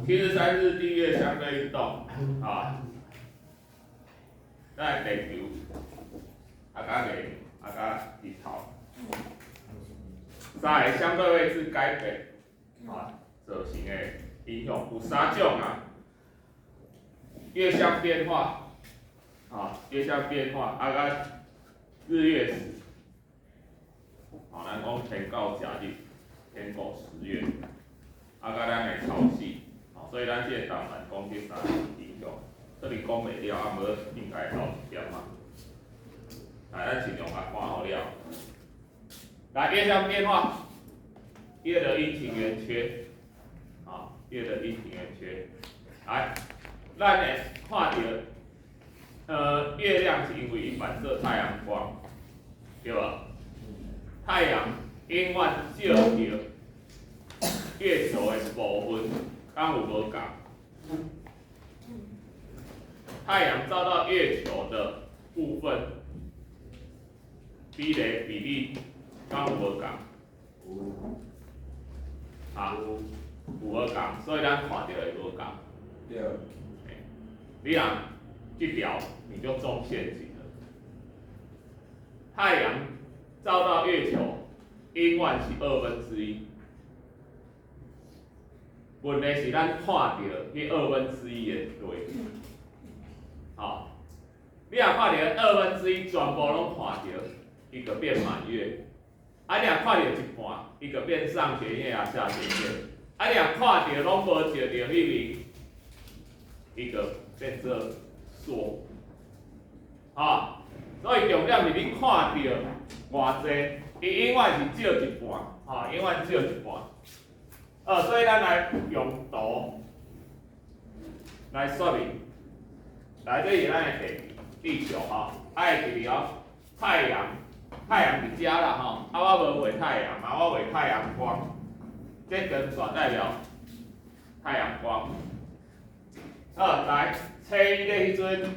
73日地月相对运动啊，咱地球甲日头，三个相对位置改变啊，造成的影响有三种啊。月相变化啊，月相变化甲日月食，咱讲天告假日，天狗食月，甲咱的潮汐。所以咱即个当然讲这三个影响，这里讲袂了，无应该到一点嘛。咱尽量甲看好了。来，月相变化，月的阴晴圆缺，月的阴晴圆缺。来，咱会看到，月亮是因为反射太阳光，对吧？太阳永远照到月球的部分。敢有无共？太阳照到月球的部分，比例敢有无共？有无共？所以咱看到会无共。对。你若这条你就中陷阱了。太阳照到月球，永远是1/2。问题是咱看到迄1/2的对，你若看到1/2全部拢看到，伊就变满月；你若看到一半，伊就变上弦月下弦月；你若看到拢无照到迄面，伊就变做缩。所以重点是你看到偌济，伊永远是照一半，永远照一半。所以咱来用图来说明，来这是咱的地球爱记了太阳伫遮啦我无画太阳嘛，我画太阳光，这根线代表太阳光。来初一的迄阵，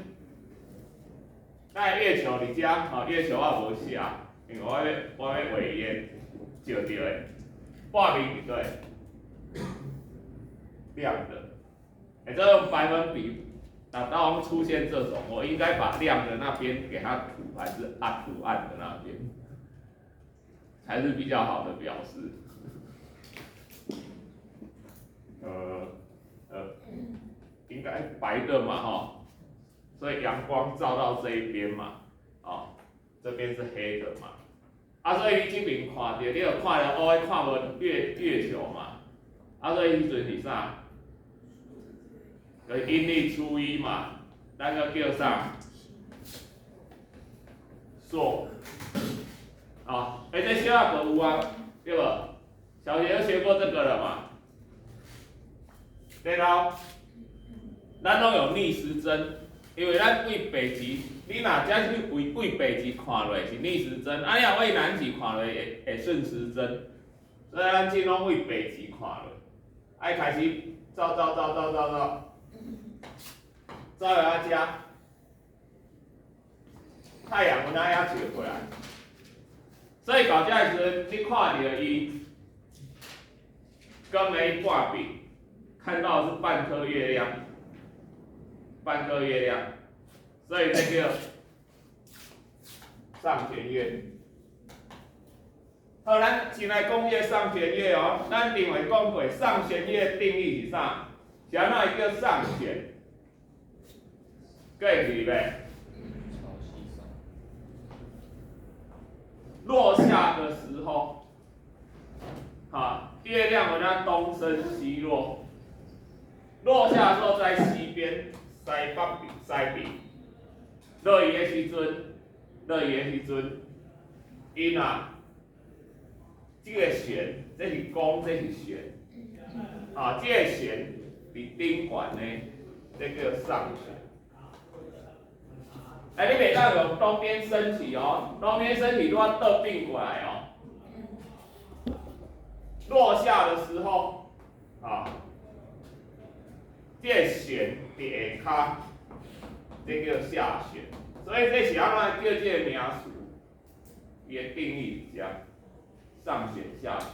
咱月球伫遮月球我无写，因为我要画伊的照到的半面对。亮的，这用百分比，当出现这种，我应该把亮的那边给它涂，还是涂暗的那边，才是比较好的表示。应该白的嘛所以阳光照到这一边嘛，这边是黑的嘛，所以你这边看到，你有看到看无月球嘛，所以迄阵是啥？就是阴历初一嘛，咱个叫啥？朔。这小学课有啊，对不？小学学过这个了嘛？然后，咱拢有逆时针，因为咱为北极，你若只是为北极看落是逆时针，你若为南极看落会顺时针，所以咱尽量为北极看落。开始照到遮，太阳有哪样照过来？所以到遮时，你看到伊跟没挂饼，看到的是半颗月亮，所以这个上弦月。咱先来讲这上弦月咱另外讲过上弦月定义是啥？是安怎叫上弦？记住袂？落下的时候，月亮有咱东升西落，落下的时候在西边，西边，落雨的时阵，因这个弦，这是弓，这是弦，这个弦伫顶管呢，这叫上弦。你袂当用东边升起东边升起都要倒并过来落下的时候，这个弦伫下骹，这叫下弦。所以这是安怎叫这个名词？伊的定义是这样。上弦下弦，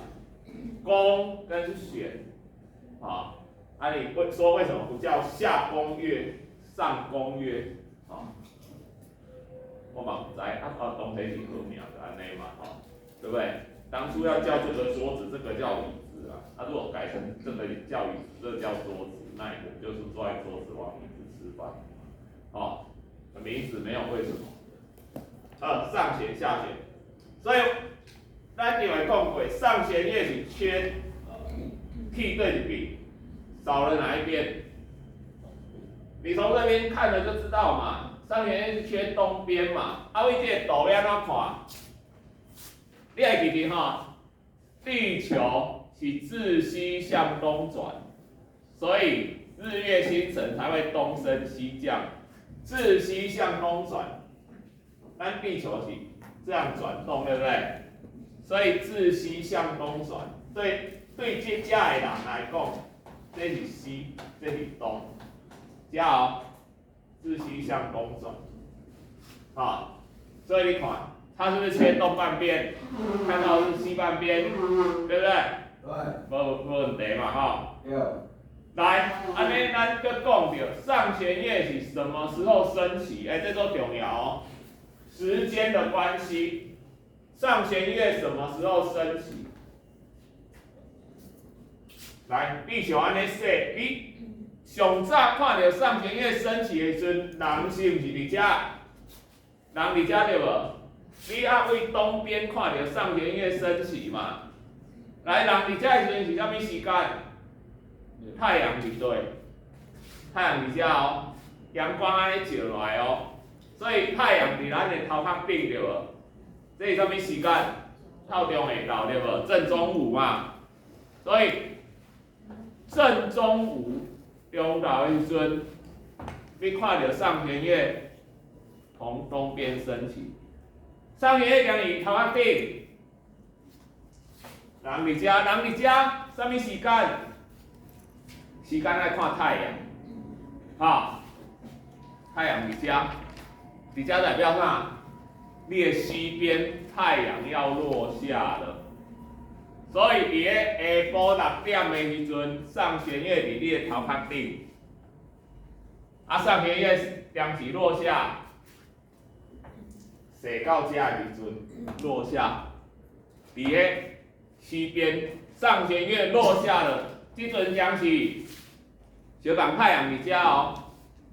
公跟选，你说为什么不叫下宫月、上宫月？我嘛不知，当时是好名就安尼嘛，对不对？当初要叫这个桌子，这个叫椅子啊，如果改成这个叫椅子，这个叫桌子，那你们就是坐在桌子往椅子吃饭，名字没有为什么，上弦下弦，所以咱就会讲过，上弦月是缺替对一边，少了哪一边？你从这边看了就知道嘛。上弦月是缺东边嘛，为这个图要怎看？你会记得地球是自西向东转，所以日月星辰才会东升西降，自西向东转。但地球是这样转动，对不对？所以自西向东转，对这家的人来讲，这是西，这是东，加自西向东转，所以你看，它是不是切东半边？看到是西半边，对不对？对。无问题嘛，对。来，安尼咱搁讲到上弦月是什么时候升起？这都重要哦。时间的关系，上弦月什么时候升起？来，地球安尼说，你上早看到上弦月升起的时阵，人是毋是伫遮？人伫遮对无？你为东边看到上弦月升起嘛？来，人伫遮的时阵是啥物时间？太阳伫对，太阳伫遮阳光安尼照落来所以太阳伫咱的头壳顶对无？这是啥物时间？透中下昼对无？正中午嘛。所以正中午中昼的时阵，你看到上弦月从东边升起。上弦月定于头壳顶，人伫遮，啥物时间？时间爱看太阳，太阳伫遮代表啥？你的西边太阳要落下了，所以伫个下晡6点的时阵，上弦月伫你的头壳顶，上弦月定时落下，射到遮的时阵落下，伫个西边上弦月落下了，即阵将是小港太阳伫遮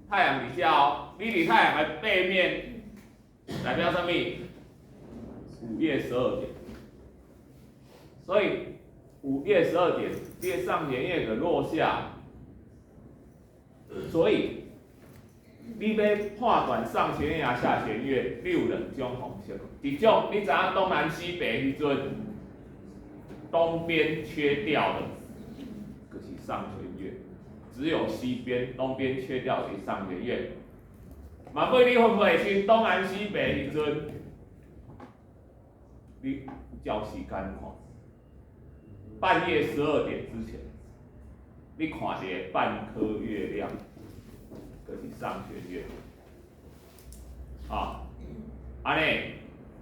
太阳伫遮你伫太阳的背面，代表什么？5夜12点。所以5夜12点，你的上弦月就落下。所以你要判断上弦月啊下弦月，你有2种方式。一种你知影东南西北时阵，东边缺掉的，就是上弦月。只有西边，东边缺掉是上弦月。嘛，所以你会不会去东南西北时阵，你照时间看，半夜12点之前，你看一个半颗月亮，就是上弦月。安尼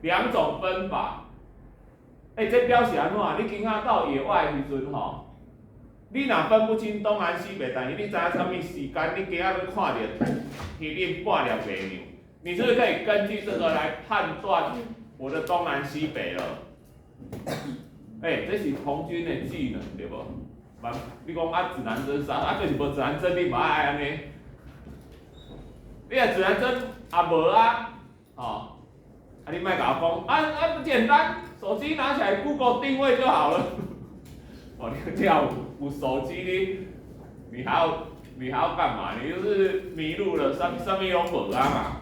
2种分法。这表示安怎？你今仔到野外时阵你若分不清东南西北，但是你知影啥物时间，你今仔要看到天顶半粒白娘，你是不是可以根据这个来判断我的东南西北了？这是童军的技能对无？你讲指南针啥？就是无指南针，你嘛爱安尼。你的指南针无你莫甲我讲不简单，手机拿起来 Google 定位就好了。你有手机你还要干嘛？你就是迷路了，什么都无嘛。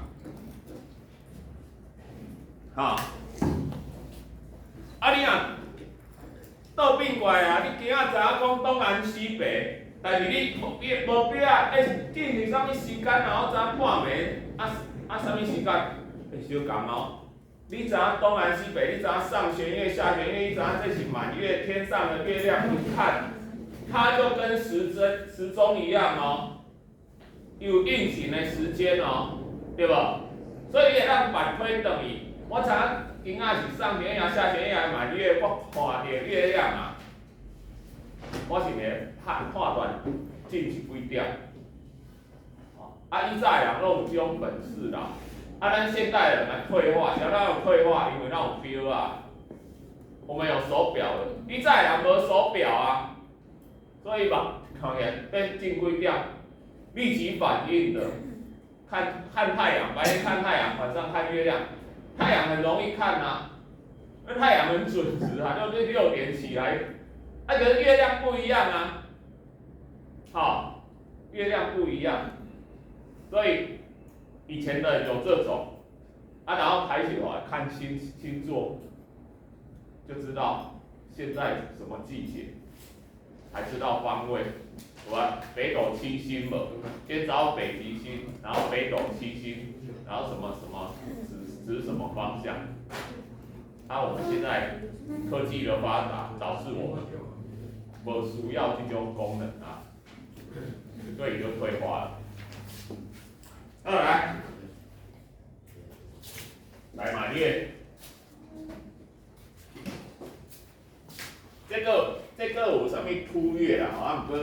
你倒变过来你今仔知影讲东南西北，但是你无必要竟是啥物时间，然后知影半暝啥物时间？小共你知影东南西北，你知影上弦月、下弦月，你知影这是满月，天上的月亮，你看，它就跟时钟一样有运行的时间对吧？所以你会当反推等于，我知影今仔是上弦月、下弦月、满月，我看到月亮我是会判断进去几点。以前人拢有这种本事啦，咱现代人来退化，像咱有退化，因为咱有表啊，我们有手表了，以前人无手表啊，所以吧，看起来变进几点，立即反应的，看太阳，白天看太阳，晚上看月亮，太阳很容易看啊，因为太阳很准时啊，就是6点起来，可是月亮不一样啊，好，月亮不一样。所以以前的有这种，然后抬起头来看星座，就知道现在什么季节，还知道方位，北斗七星嘛，先找北极星，然后北斗七星，然后什么指什么方向。我们现在科技的发达，导致我们不需要这种功能啊，所以就退化了。来满月，这个有啥物凸月啦？不过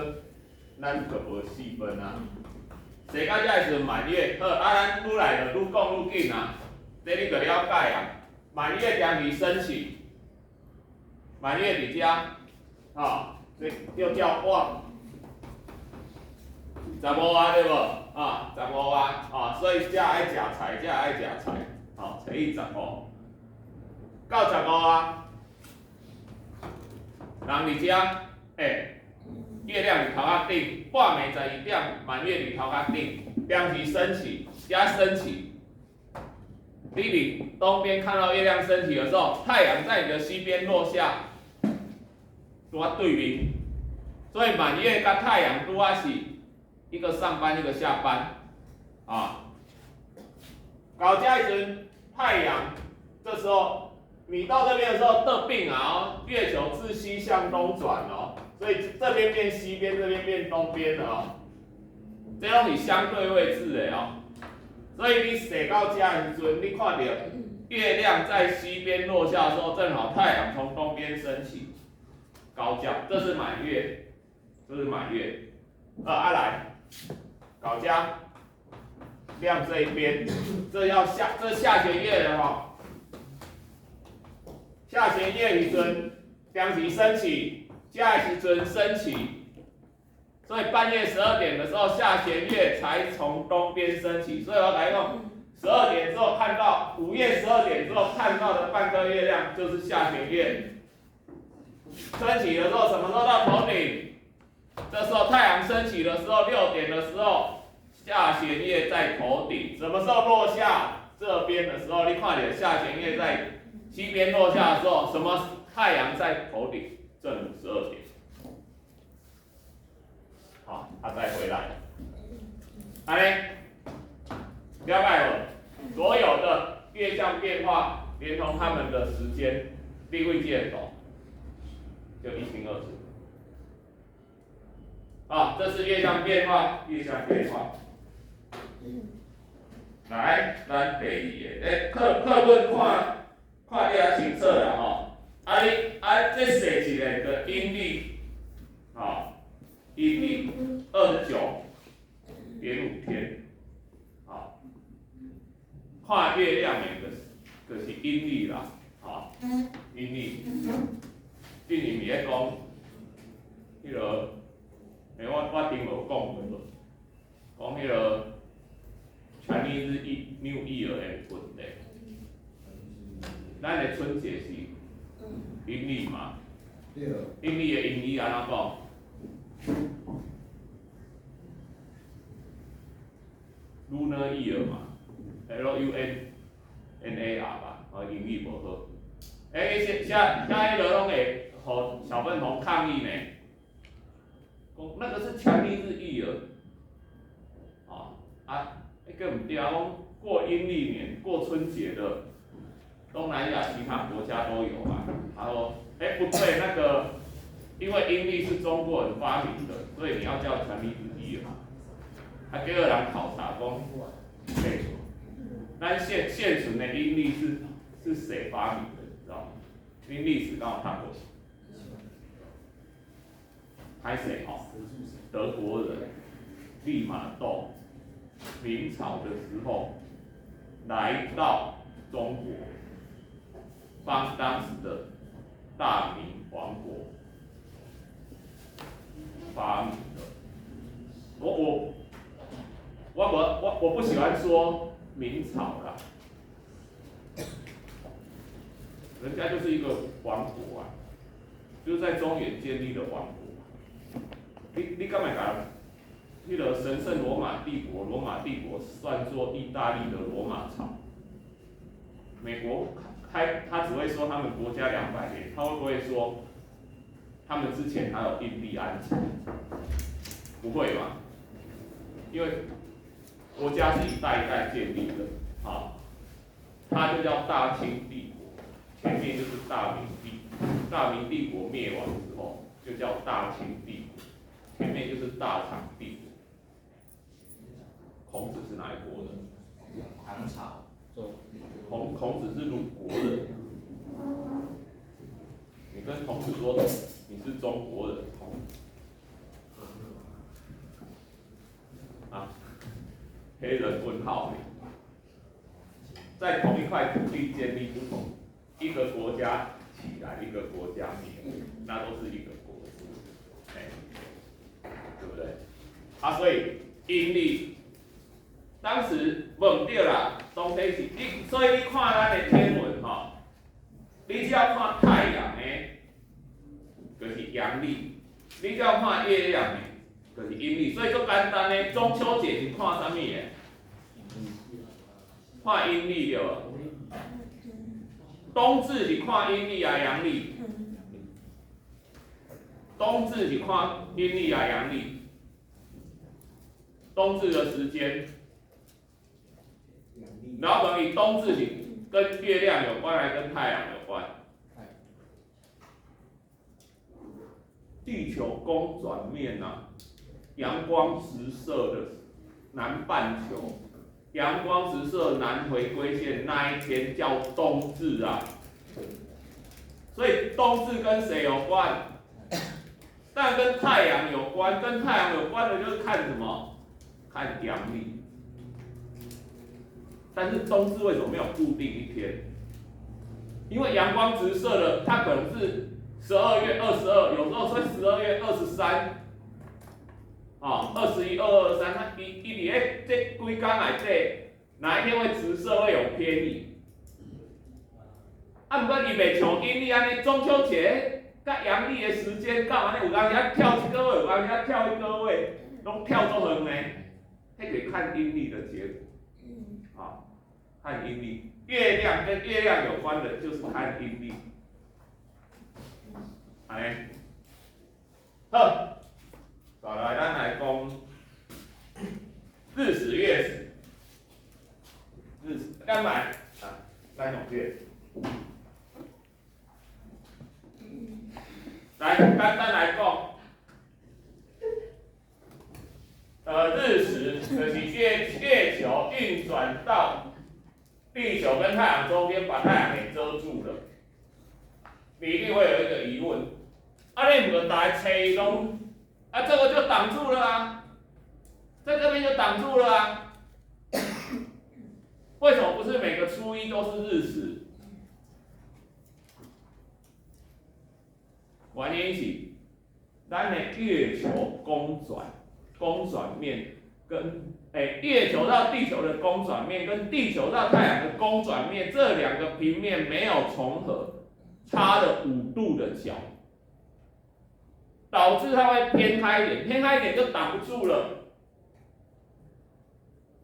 咱就无细分啊。坐到遮时阵满月，好，咱愈来就愈讲愈紧啊。这你就了解啊。满月将其升起，满月伫遮，这又叫旺。15啊，对无？15啊，所以才爱食菜，才爱食菜，初一15，到15啊，人伫遮，月亮伫头壳顶，半暝12点，满月伫头壳顶，两极升起，加升起。你伫东边看到月亮升起的时候，太阳在你的西边落下，拄啊对面，所以满月甲太阳拄啊是。一个上班，一个下班，到这时阵太阳，这时候你到这边的时候得病啊，月球自西向东转哦，所以这边变西边，这边变东边了哦，这种是相对位置的哦，所以你坐到这的时阵，你看到月亮在西边落下的时候，正好太阳从东边升起，高照，这是满月，这是满月，来。搞家亮这一边，这下弦月了哈。下弦月时阵，两极升起，下时阵升起，所以半夜12点的时候，下弦月才从东边升起。所以我来讲，12点之后看到午夜12点之后看到的半个月亮就是下弦月。升起的时候什么时候到头顶？这时候太阳升起的时候，6点的时候，下弦月在头顶。什么时候落下？这边的时候，你看到下弦月在西边落下的时候，什么太阳在头顶？正午12点。好，再回来。了解无？所有的月相变化，连同它们的时间，你会记得懂，就一清二楚。这是月相变化，月相变化。来，咱第2个，课本看你也清楚啦吼。这写一个的阴历，阴历29.5天，看月亮的就是阴历啦，阴历。之前咪咧讲，迄个。我顶有讲过，讲迄个 Chinese New Year 的问题。咱的春节是阴历嘛？阴历的阴历安怎讲？Lunar Year 嘛 ，LUNNAR 吧，英语无好。现在个拢会互小粉红抗议呢。那个是强力日历了，那个唔对啊，讲过阴历年、过春节的，东南亚其他国家都有啊。他说，不对，那个因为阴历是中国人发明的，所以你要叫强力日历了。给人考察讲，但现存的阴历是谁发明的，你知道吗？因为历史刚好看过。拍谁哦？德国人利玛窦，明朝的时候来到中国，帮当时的大明王国发明的。我不喜欢说明朝啦，人家就是一个王国啊，就是在中原建立的王国。你干嘛讲？那个神圣罗马帝国，罗马帝国算作意大利的罗马朝。美国他只会说他们国家200年，他会不会说他们之前还有印第安城？不会吧？因为国家是一代一代建立的，啊，它就叫大清帝国，前面就是大明帝国灭亡之后就叫大清帝国，前面就是大唐帝国。孔子是哪一国人？唐朝。孔子是鲁国人。你跟孔子说你是中国人，啊，黑人问号，在同一块土地建立不同一个国家起来，一个国家灭，那都是一个国家，对不对？啊，所以阴历当时问对啦，当时是你，所以你看咱的天文吼，你只要看太阳的，就是阳历；你只要看月亮的，就是阴历。所以足简单的，中秋节是看啥物的？看阴历对无？冬至是看阴历啊阳历？冬至是看阴历啊阳历？冬至的时间。然后等于冬至是跟月亮有关还是跟太阳有关？地球公转面啊，阳光直射的南半球，阳光直射南回归线那一天叫冬至啊。所以冬至跟谁有关？当然跟太阳有关，跟太阳有关的就是看什么？看阳历。但是冬至为什么没有固定一天？因为阳光直射的，它可能是12月22，有时候是12月23，啊，21、22、23，它一伫这几天内底，哪一天会直射会有偏移？啊，不过伊袂像阴历安尼，中秋节甲阳历的时间到安尼，有当时跳一个月，有当时跳一个月，拢跳足远呢。迄可以看阴历的结果。看阴历，月亮跟月亮有关的，就是看阴历。安尼，好，再来咱来讲日食月食。日食，咱来啊，咱用月。来，简单来讲，日食就是月球运转到地球跟太阳中间，把太阳给遮住了。你一定会有一个疑问：啊，你不大家吹拢，啊，这个就挡住了啊，在这边就挡住了啊。为什么不是每个初一都是日食？原因是咱的月球公转面跟月球到地球的公转面跟地球到太阳的公转面这两个平面没有重合，差了5度的角，导致它会偏开一点，偏开一点就挡不住了。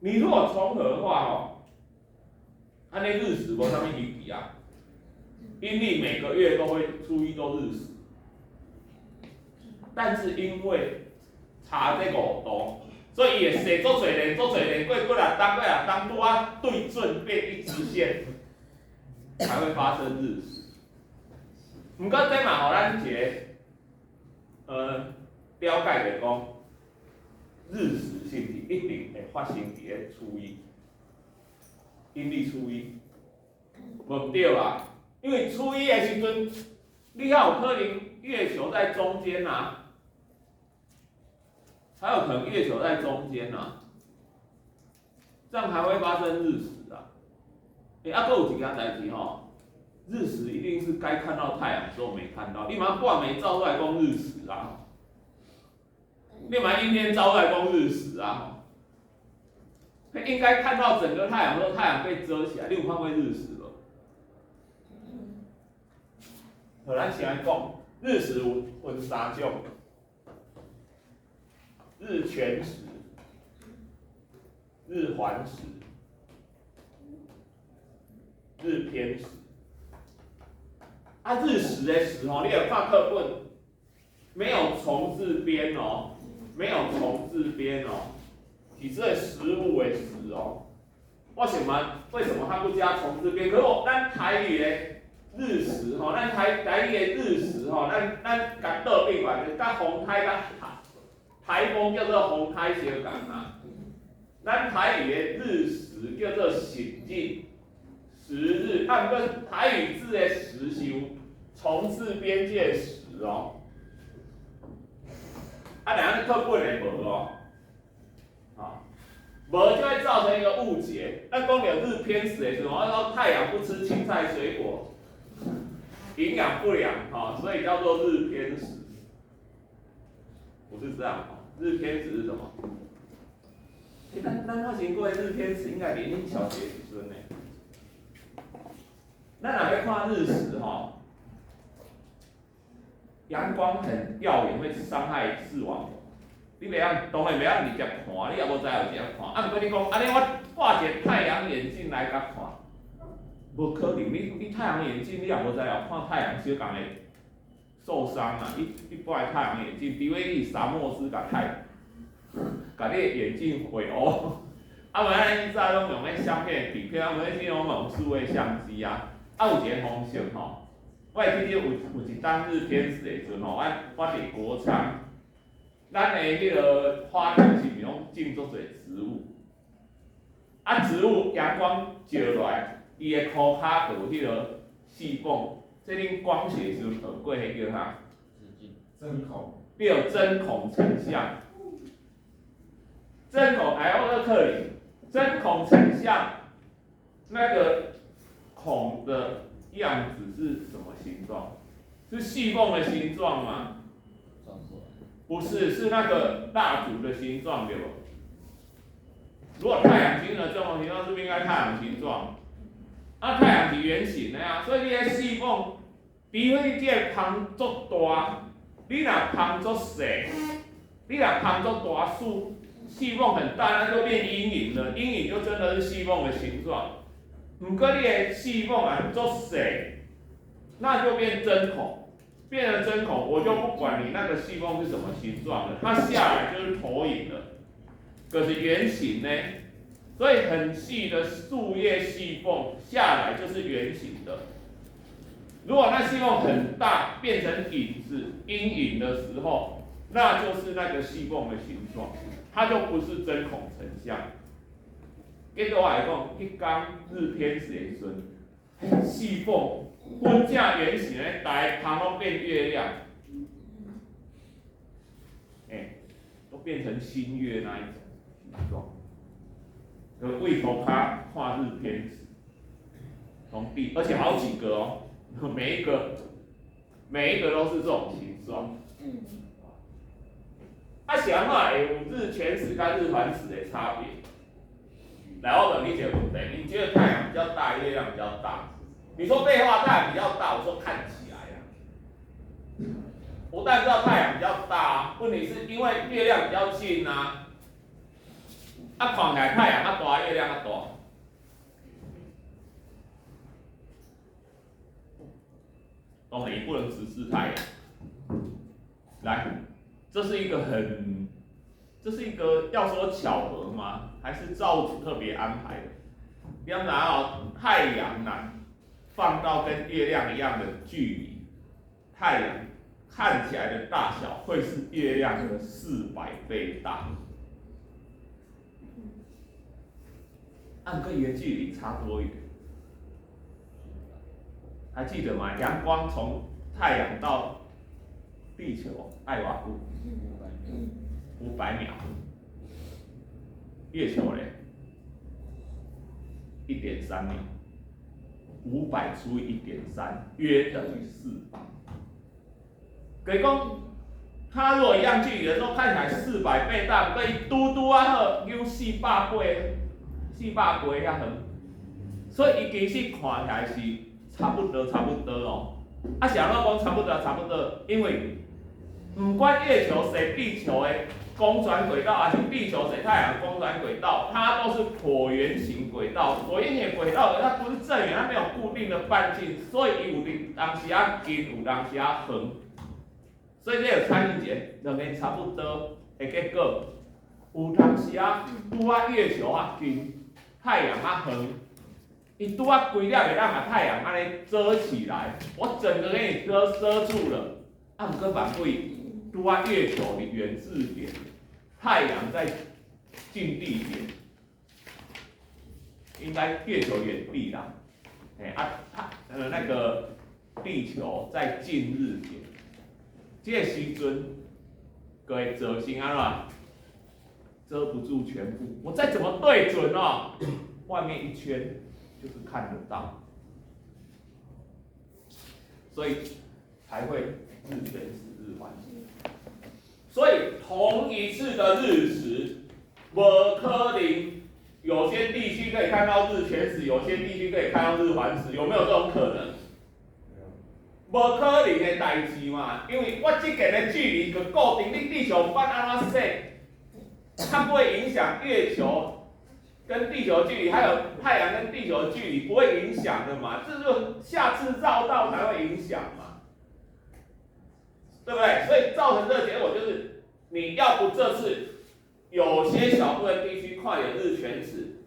你如果重合的话哦，按那日食无啥物意义啊，阴历每个月都会初一都日食，但是因为差这5度。所以也写做水连，过6天，过6天拄啊对准变一直线，才会发生日食。不过这嘛，互咱一个了解的讲，日食是一定会发生伫个初一，阴历初一，无对啊，因为初一的时阵，你还有可能月球在中间啊。还有可能月球在中间啊，这样还会发生日食啊。还有一件代志吼，日食一定是该看到太阳的时候没看到，你嘛半暝照出来讲日食啊，你嘛阴天照出来讲日食啊。应该看到整个太阳的时候，太阳被遮起来，你有看过日食无？好，咱先来讲日食有分三种。日全食、日环食、日偏食。日食的食吼，你有看课本，没有虫字边哦，没有虫字边哦，只是食物的食哦。为什么它不加虫字边？可是咱台语的日食吼，咱台语的日食吼，咱甲倒变过来，甲风台甲台风叫做风台相共啊。咱台语的日食叫做醒日、时日，不过台语字的时是有虫字边界时哦。两个课本的无哦，无就会造成一个误解。咱讲到日偏食的时候，说太阳不吃青菜水果，营养不良所以叫做日偏食。不是这样日偏食是什么？咱发现过日偏食应该年龄小学时阵呢。咱若要看日食阳光很耀眼，会伤害视网膜。你袂当，当然袂当直接看，你也无知有直接看。不过你讲，安尼我挂一个太阳眼镜来甲看，无可能。你太阳眼镜你也无知哦，看太阳小共会受伤啊！一般的太阳眼镜，除非你沙漠斯甲你的眼镜毁乌。无咱以前拢用迄相片的底片，无迄种用数位相机啊。有一个方式我会记得有一当日偏食的时阵我伫国昌，咱的迄个花田是咪拢种足侪植物？植物阳光照落来，伊的裤骹有迄个细缝，这恁光学时阵学过迄叫啥？针孔。对，针孔成像。针孔，我课里，针孔成像，那个孔的样子是什么形状？是细缝的形状吗？不是，是那个蜡烛的形状，对不？如果太阳形的这种形状，是不是应该太阳形状？太阳是圆形的呀，所以你的细缝，除非你这旁足大，你若旁足小，你若旁足大细缝很大，那就变阴影了。阴影就真的是细缝的形状。不过你的细缝足小，那就变针孔。变成针孔，我就不管你那个细缝是什么形状了，它下来就是投影了，就是圆形呢。所以很细的树叶细缝下来就是圆形的。如果那细缝很大，变成影子、阴影的时候，那就是那个细缝的形状，它就不是针孔成像。结果我来讲，迄天日偏食的时阵，细缝分正圆形的，大旁都变月亮，都变成新月那一种形状。为头它画日偏食，而且好几个哦，每一个都是这种形状。是安怎会有日全食跟日环食的差别？来，我问你一个问题：你觉得太阳比较大，月亮比较大？你说废话，太阳比较大，我说看起来啊。我当然知道太阳比较大问题是因为月亮比较近啊。看起来太阳大，月亮大。当然也不能直视太阳。来，这是一个要说巧合吗？还是造主特别安排的？你要拿太阳放到跟月亮一样的距离，太阳看起来的大小会是月亮的400倍大。跟月距离差多远？还记得吗？阳光从太阳到地球爱瓦布500秒，月球嘞1.3秒，500除以1.3约等于400。可以讲，它如果一样距离的时候，看起来400倍大，可以嘟嘟啊好，有400倍遐远，所以伊其实看起来是差不多哦。啊，是安怎讲差不多？因为不管月球坐地球的公转轨道，还是地球坐太阳公转轨道，它都是椭圆形轨道。椭圆形轨道它不是正圆，它没有固定的半径，所以伊有当时啊近，有当时啊远。所以这有参与者，两个差不多的结果，有当时啊拄啊月球啊近，太阳啊远，伊拄啊规了会当把太阳安尼遮起来，我整个给你遮住了。啊，毋过反对，拄啊月球的远至点，太阳在近地点，应该月球远地啦，那个地球在近日点。这个时阵，各位折心安怎？遮不住全部，我再怎么对准哦，外面一圈就是看得到，所以才会日全食日环食。所以同一次的日食，不可能有些地区可以看到日全食，有些地区可以看到日环食，有没有这种可能？无可能的代志嘛，因为我之间的距离就固定，你地球翻安怎说，它不会影响月球跟地球距离，还有太阳跟地球的距离不会影响的嘛，这就下次绕道才会影响嘛，对不对？所以造成这个结果就是，你要不这次有些小部分地区看有日全食，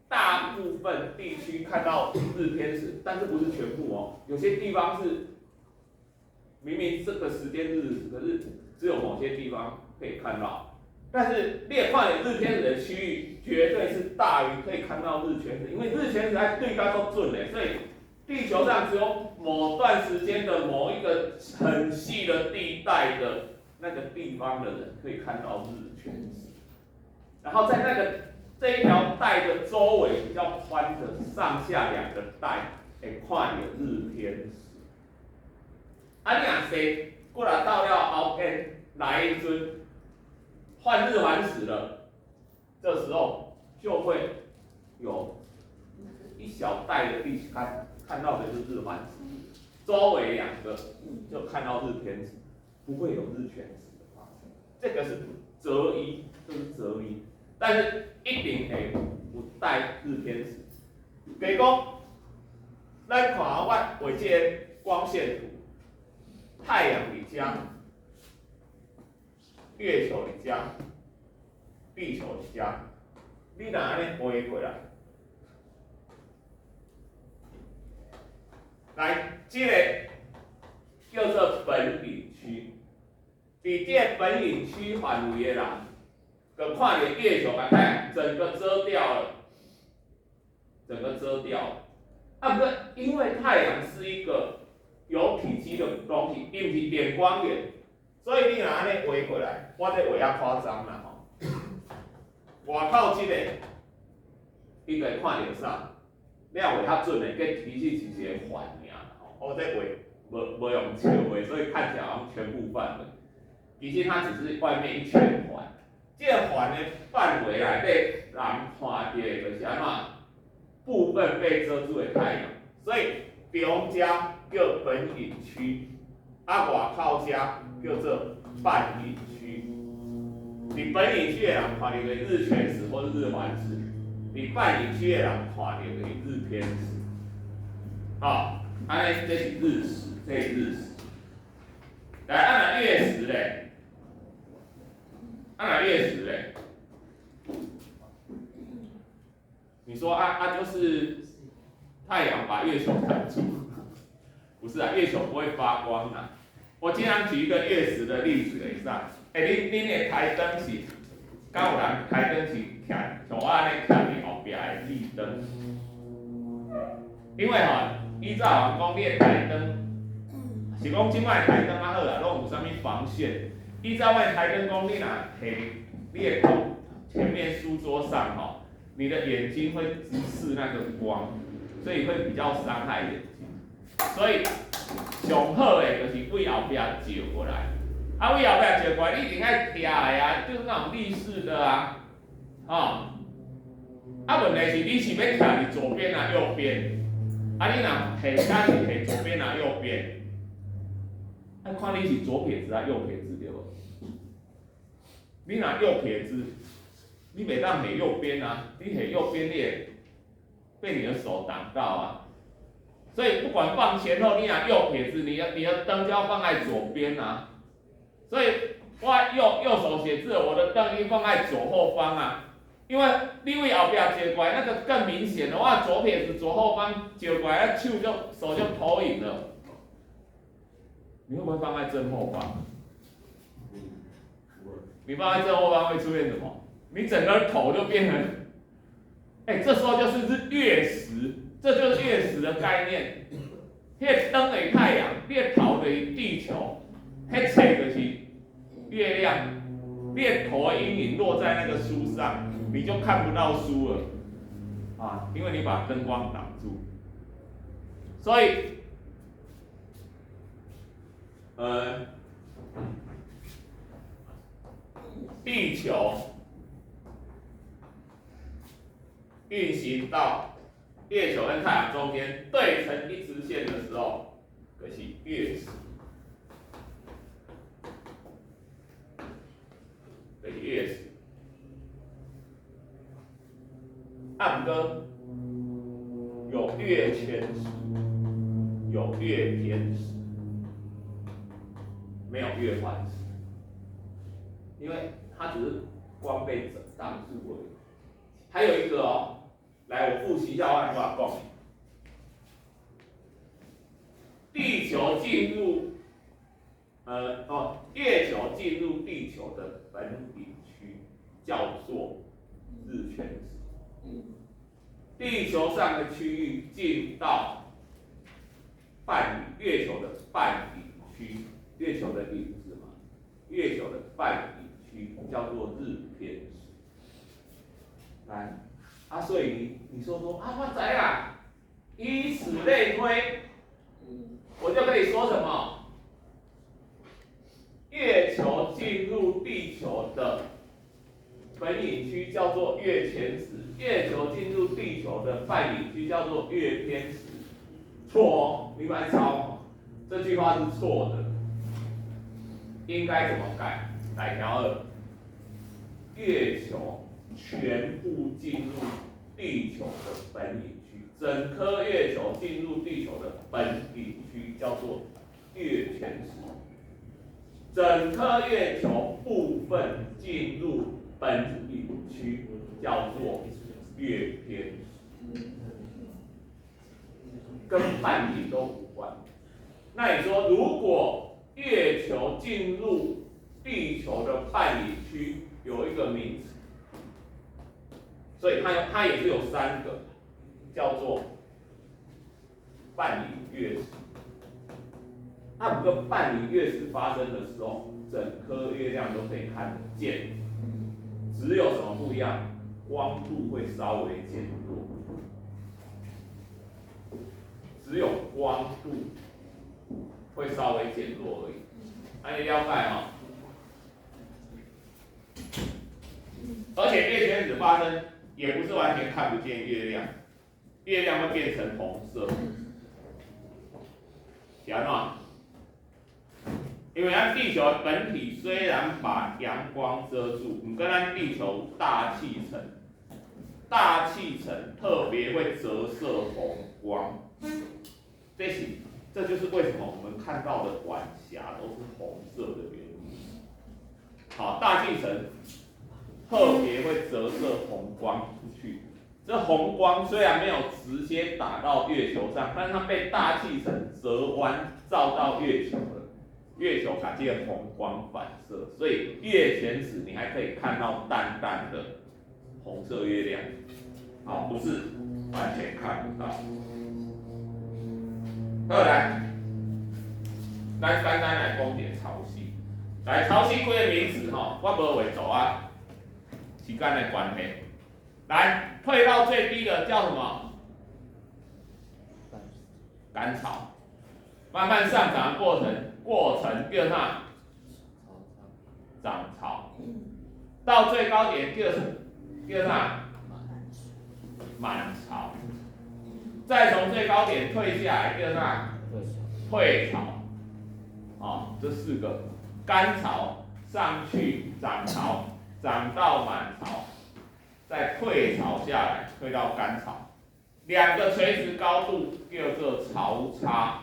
大部分地区看到日偏食，但是不是全部哦，有些地方是。明明这个时间日，可是只有某些地方可以看到，但是列看有日偏食的区域绝对是大于可以看到日全食，因为日全食它对高都准的，所以地球上只有某段时间的某一个很细的地带的那个地方的人可以看到日全食，然后在那个这一条带的周围比较宽的上下两个带，会看有日偏食。啊，你若说过来到了后边来一阵换日环食了，这时候就会有一小带的地区看到的是日环食，周围两个就看到日偏食，不会有日全食的发生。这个是择一，这是择一，但是一定会有带日偏食。比如讲，咱看我画这个光线图。太阳伫遮，月球伫遮，地球伫遮，你若安尼画过来，来，这个叫做本领区。伫这个本领区范围的人，就看到月球把太阳整个遮掉了，整个遮掉了。啊，不是，因为太阳是一个。有体积的东西，伊毋是点光源，所以你若安尼画过来，我这画较夸张啦吼。外口这个，你就会看到啥？你若画较准的，计其实是一个环尔吼。我这画无用笑画，所以看起来好像全部范围，其实它只是外面一圈环。这个环的范围内底，人看到的就是安怎？部分被遮住的太阳，所以中间。叫本隐区，啊外口遮叫做半隐区。你本隐区的人看到的日全食或是日环食，你半隐区的人看到的日偏食。好，安尼这是日食，这是日食。来，按月食嘞，按月食嘞。你说就是太阳把月球挡住。不是啊，月球不会发光啊。我经常举一个月食的例子给上。恁的台灯是，敢有人台灯是徛像我安尼徛伫后壁的立灯？因为依照讲你的台灯，是讲即摆台灯较好啦，拢有啥物防眩，依照外台灯光，你若你的头前面书桌上你的眼睛会直视那个光，所以会比较伤害眼睛。所以上好的就是为后壁照过来，为后壁照过来，你一定爱徛的啊，就是那种立式的啊，问题是你是要徛伫左边啊右边，你若下是下左边啊右边，看你是左撇子啊右撇子对无？你若右撇子，你袂当下右边啊，你下右边你会被你的手挡到啊。所以不管放前后，你若右撇子，你的灯就要放在左边啊。所以我右手写字，我的灯应放在左后方啊。因为你为后壁照过来，那个更明显的话，左撇子左后方照过来，手就投影了。你会不会放在正后方？你放在正后方会出现什么？你整个头就变成，这时候就是月食，这就是月食的概念。那个灯为太阳，你的头为地球，那侧就是月亮，你的头的阴影落在那个书上，你就看不到书了，因为你把灯光挡住。所以，地球运行到月球跟太阳中间对成一直线的时候，就是月食。就是月食。不过有月全食，有月偏食，没有月环食，因为它只是光被挡住而已。还有一个来我复习一下我法讲，地球进入月球进入地球的本影区叫做日全食，地球上的区域进到月球的半影区，月球的影子嘛，月球的半影区叫做日偏食。来，所以你说我知啦，以此类推，我就可以说什么？月球进入地球的本影区叫做月全食，月球进入地球的半影区叫做月偏食。错你白抄，这句话是错的。应该怎么改？来条2，月球全部进入地球的本影区，整颗月球进入地球的本影区叫做月全食。整颗月球部分进入本影区叫做月偏食，跟半影都无关。那你说，如果月球进入地球的半影区有一个名词，所以它也是有3个，叫做半影月食。不过半影月食发生的时候，整颗月亮都可以看得见，只有什么不一样？光度会稍微减弱，只有光度会稍微减弱而已。你了解而且月全食发生也不是完全看不见月亮，月亮会变成红色，是安怎？因为咱地球的本体虽然把阳光遮住，不跟咱地球大气层，大气层特别会折射红光，这就是为什么我们看到的晚霞都是红色的原因。好，大气层特别会折射红光出去，这红光虽然没有直接打到月球上，但是它被大气层折弯照到月球了。月球把这个红光反射，所以月全食你还可以看到淡淡的红色月亮，不是完全看不到。再来，咱简单来讲点潮汐。来，潮汐几个名词吼，我无画图啊，时间的关系。来，退到最低的叫什么？干潮。慢慢上涨的过程叫啥？涨潮。到最高点叫啥？满潮。再从最高点退下来叫啥？退潮。哦，这四个干潮上去涨潮，涨到满潮，再退潮下来，退到干潮，两个垂直高度叫做潮差。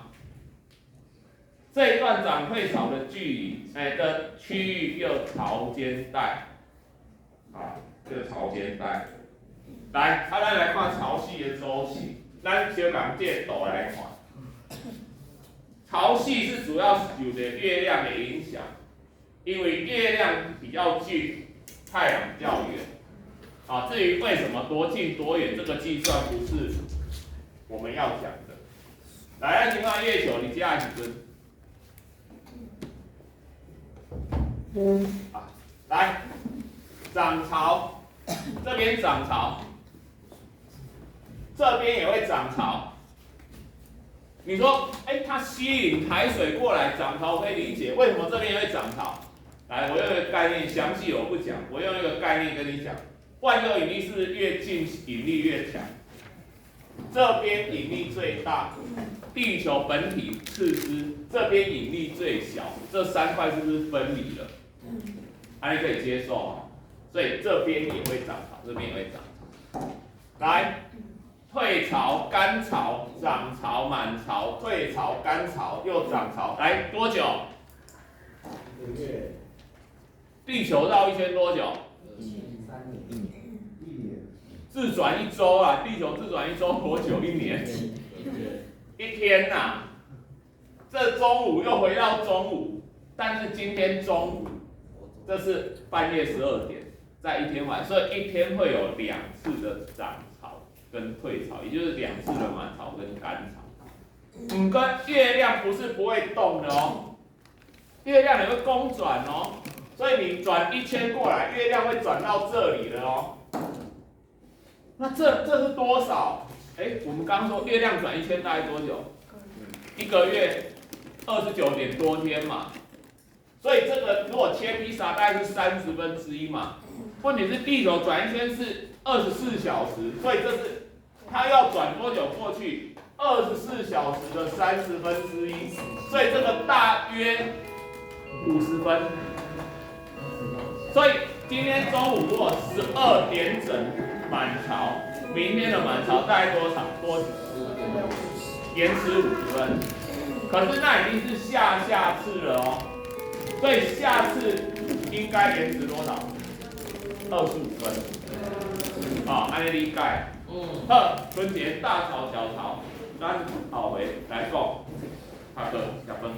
这一段涨退潮的距离，的区域叫潮间带，啊，叫潮间带。来，咱来看潮汐的周期，咱小讲这图来看。潮汐是主要受着月亮的影响，因为月亮比较近，太阳比较远。啊，至于为什么多近多远，这个计算不是我们要讲的。来，咱先看月球，你加几根？啊，来，涨潮，这边涨潮，这边也会涨潮。你说，它吸引海水过来涨潮，可以理解。为什么这边会涨潮？来，我用一个概念，详细我不讲，我用一个概念跟你讲。万有引力是不是越近引力越强？这边引力最大，地球本体次之，这边引力最小，这三块是不是分离了？你可以接受啊。所以这边也会涨潮，这边也会涨潮。来。退潮、干潮、涨潮、满潮、退潮、干潮又涨潮，来多久？1个月。地球绕一圈多久？3年。1年。自转一周啊，地球自转一周多久？1年。1天呐、啊。这中午又回到中午，但是今天中午，这是半夜12点，在一天晚，所以一天会有2次的涨潮跟退潮，也就是2次的满潮跟干潮。跟月亮不是不会动的哦，月亮也会公转哦，所以你转1圈过来，月亮会转到这里了哦。那这是多少？我们刚刚说月亮转1圈大概多久？1个月29点多天嘛。所以这个如果切披萨大概是1/30嘛。问题是地球转1圈是24小时，所以这是它要转多久过去？24小时的1/30，所以这个大约50分。所以今天中午如果12点整满潮，明天的满潮大概多少？延迟50分。可是那已经是下次了哦，所以下次应该延迟多少？25分。按你理解。好，春节大潮小潮，咱后回来讲，下课，下分。